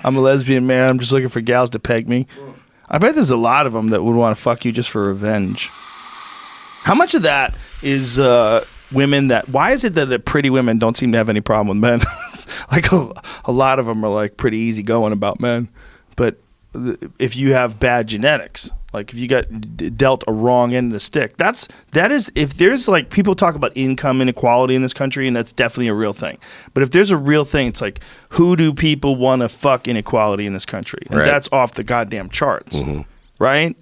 I'm a lesbian man. I'm just looking for gals to peg me. I bet there's a lot of them that would want to fuck you just for revenge. How much of that is women that... Why is it that the pretty women don't seem to have any problem with men? Like a lot of them are like pretty easygoing about men. But if you have bad genetics, like if you got dealt a wrong end of the stick, that is, if there's like, people talk about income inequality in this country, and that's definitely a real thing. But if there's a real thing, it's like, who do people want to fuck inequality in this country? And that's off the goddamn charts, right?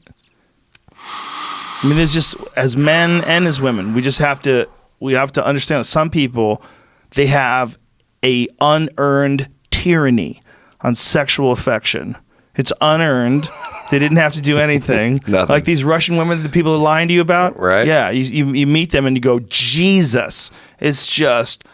I mean, there's just, as men and as women, we have to understand that some people, they have a unearned tyranny on sexual affection. It's unearned. They didn't have to do anything. Like these Russian women that the people are lying to you about. Right. Yeah, you meet them and you go, Jesus. It's just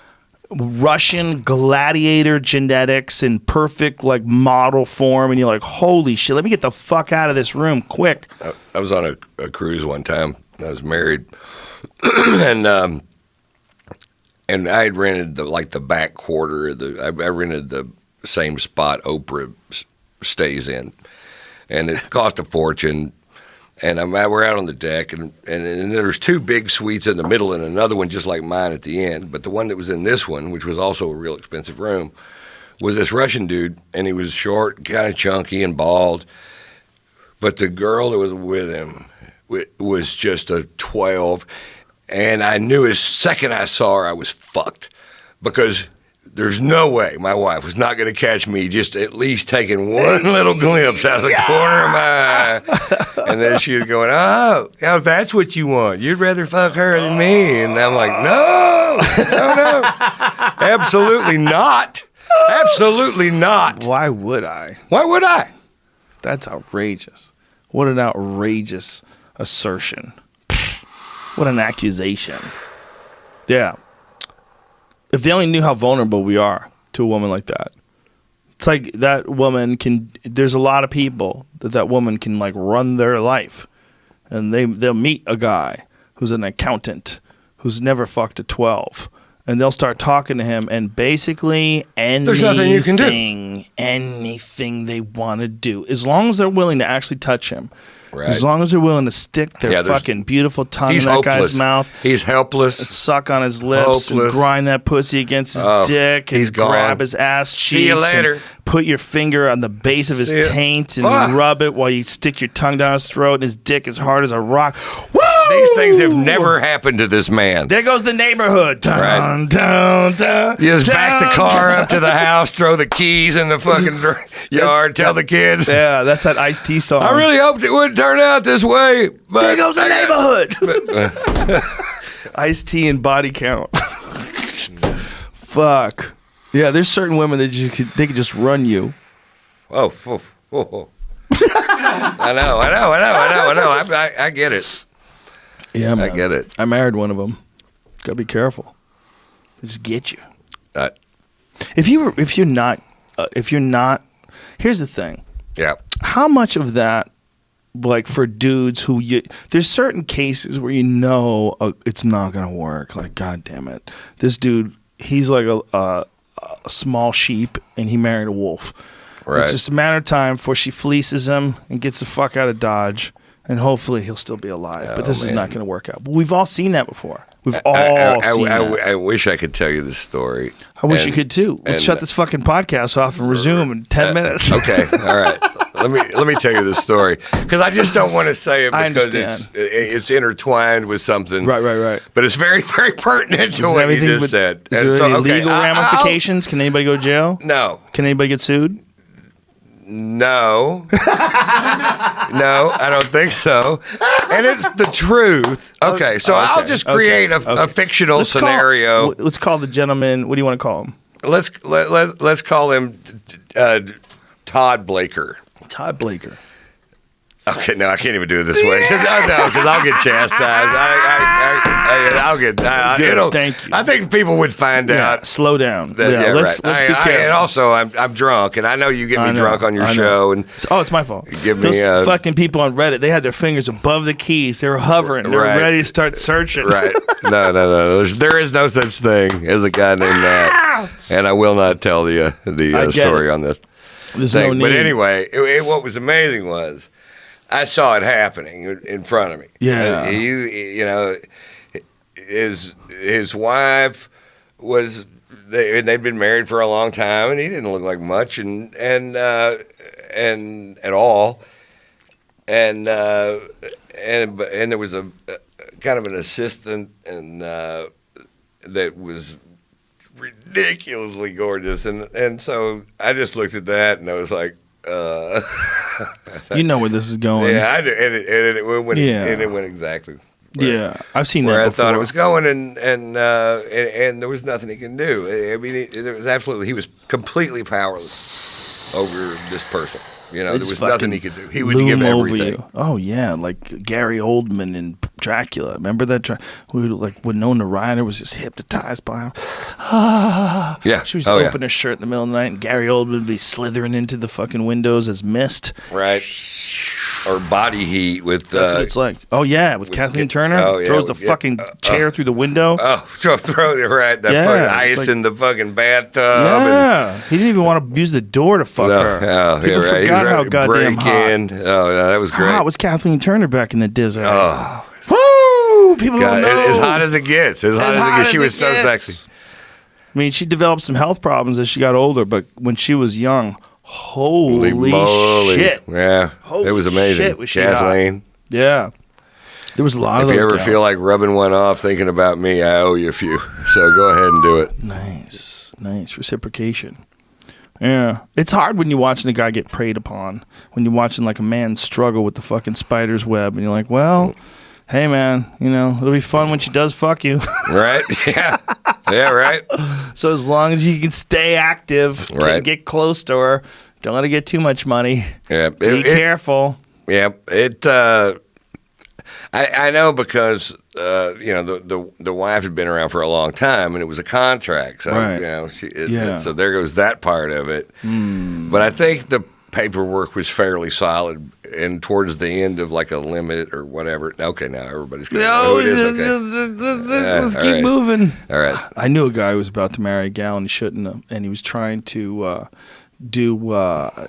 Russian gladiator genetics in perfect like model form, and you're like, holy shit, let me get the fuck out of this room quick. I was on a cruise one time. I was married, and I had rented the back quarter. I rented the same spot Oprah stays in, and it cost a fortune. And we're out on the deck, and there's two big suites in the middle and another one just like mine at the end. But the one that was in this one, which was also a real expensive room, was this Russian dude, and he was short, kind of chunky and bald. But the girl that was with him was just a 12, and I knew as second I saw her, I was fucked, because there's no way my wife was not going to catch me just at least taking one little glimpse out of the corner of my eye. And then she was going, oh, that's what you want. You'd rather fuck her than me. And I'm like, no, absolutely not. Absolutely not. Why would I? Why would I? That's outrageous. What an outrageous assertion. What an accusation. Yeah. If they only knew how vulnerable we are to a woman like that. It's like that woman can, there's a lot of people that woman can like run their life. And they'll meet a guy who's an accountant who's never fucked a 12. And they'll start talking to him, and basically there's nothing you can do. Anything they want to do, as long as they're willing to actually touch him. Right. As long as they're willing to stick their fucking beautiful tongue in that guy's mouth. He's helpless. Suck on his lips and grind that pussy against his dick and grab his ass cheeks. See you later. And put your finger on the base of his taint and rub it while you stick your tongue down his throat, and his dick is hard as a rock. Woo! These things have never happened to this man. There goes the neighborhood. Dun, dun, dun, you just back the car up to the house, throw the keys in the fucking yard, tell the kids. Yeah, that's that Ice-T song. I really hoped it wouldn't turn out this way. But there goes the neighborhood. Ice-T and body count. Fuck. Yeah, there's certain women that they could just run you. Oh. I know. I get it. Yeah, man. I get it. I married one of them. Gotta be careful. They just get you. If you're not, here's the thing. Yeah. How much of that, like for dudes who there's certain cases where it's not gonna work. Like, God damn it, this dude, he's like a small sheep, and he married a wolf. Right. It's just a matter of time before she fleeces him and gets the fuck out of Dodge. And hopefully he'll still be alive. But this is not going to work out. But we've all seen that before. We've all seen that. I wish I could tell you this story. I wish you could too. Let's shut this fucking podcast off and resume in 10 minutes. Okay, all right. Let me tell you this story, because I just don't want to say it because it's intertwined with something. Right. But it's very, very pertinent to what you just said. Is there any legal ramifications? Can anybody go to jail? No. Can anybody get sued? No. No, I don't think so. And it's the truth. Okay, so I'll just create a fictional scenario. Let's call the gentleman, what do you want to call him? Let's call him Todd Blaker. Todd Blaker. Okay, no, I can't even do it this way. Because I'll get chastised. I'll get. Thank you. I think people would find out. Slow down. Let's be careful. And also, I'm drunk, and I know you get me drunk on your show. And it's my fault. Give me those fucking people on Reddit. They had their fingers above the keys. They were hovering. They were ready to start searching. Right. No. There is no such thing as a guy named that, and I will not tell the story on this. There's thing. no need. But anyway, what was amazing was I saw it happening in front of me. Yeah. His wife was. They'd been married for a long time, and he didn't look like much, and at all. And there was a kind of an assistant, and that was ridiculously gorgeous, and so I just looked at that, and I was like, you know where this is going. yeah, I do, and it went exactly. Yeah, I've seen where that I before. thought it was going, and there was nothing he can do. I mean, there was absolutely, he was completely powerless over this person. You know, there was nothing he could do. He would give everything. Over you. Oh yeah, like Gary Oldman in Dracula. Remember that? When Winona Ryder was just hypnotized by him. Yeah, she was open her shirt in the middle of the night, and Gary Oldman would be slithering into the fucking windows as mist. Right. Or Body Heat with. That's what it's like. Oh yeah, with Kathleen Turner. Oh, yeah, throws the fucking chair through the window. Oh, throw it right. That fucking ice in the fucking bathtub. Yeah, he didn't even want to use the door to fuck her. Oh, People forgot how goddamn hot. Oh, no, that was great. How hot was Kathleen Turner back in the Disney? Oh, woo! People don't know. As hot as it gets. As hot as it gets. She was so sexy. I mean, she developed some health problems as she got older, but when she was young, holy moly. Shit. Yeah, it was amazing. Shit, was she Kathleen. hot. Yeah. There was a lot of those If you ever gals. feel like rubbing one off thinking about me, I owe you a few. So go ahead and do it. Nice. Reciprocation. Yeah. It's hard when you're watching a guy get preyed upon. When you're watching like a man struggle with the fucking spider's web, and you're like, well, hey man, it'll be fun when she does fuck you. Right? Yeah. Yeah, right. So as long as you can stay active, right. Get close to her, don't let her get too much money. Yeah. Be careful. Yeah. I know because the wife had been around for a long time, and it was a contract. So right. So there goes that part of it. But I think the paperwork was fairly solid, and towards the end of like a limit or whatever. Okay, now everybody's going to know who it is. Let's keep moving. All right. I knew a guy who was about to marry a gal, and he shouldn't have, and he was trying to do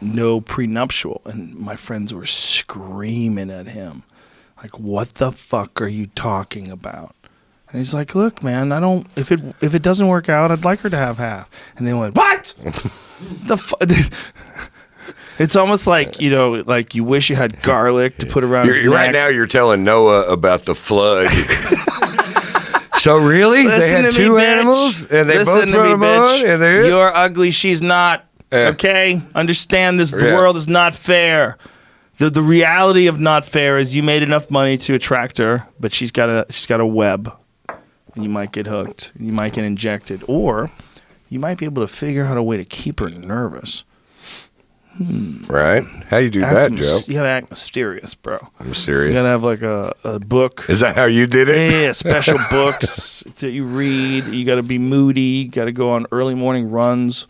no prenuptial, and my friends were screaming at him. Like, what the fuck are you talking about? And he's like, look, man, I don't. If it doesn't work out, I'd like her to have half. And they went, what? It's almost like like you wish you had garlic to put around his neck. Right now, you're telling Noah about the flood. So really, they had two animals, and they both put them on. And you're ugly. She's not. Okay, understand this. The world is not fair. The reality of not fair is you made enough money to attract her, but she's got a web, and you might get hooked, you might get injected, or you might be able to figure out a way to keep her nervous. Right? How do you do that, Joe? You gotta act mysterious, bro. I'm serious. You gotta have like a book. Is that how you did it? Yeah, special books that you read. You gotta be moody. You gotta go on early morning runs.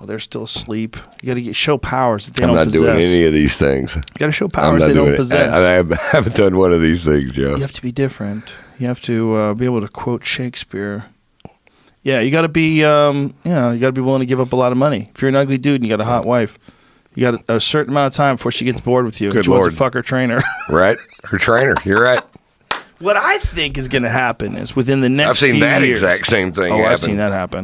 They're still asleep. You got to show powers that they don't possess. I'm not doing any of these things. You got to show powers they don't possess. I haven't done one of these things, Joe. You have to be different. You have to be able to quote Shakespeare. Yeah, you got to be. You got to be willing to give up a lot of money. If you're an ugly dude and you got a hot wife, you got a certain amount of time before she gets bored with you. Good she Lord. wants to fuck her trainer. Right, her trainer. You're right. What I think is going to happen is within the next few years. I've seen that exact same thing happen. I've seen that happen.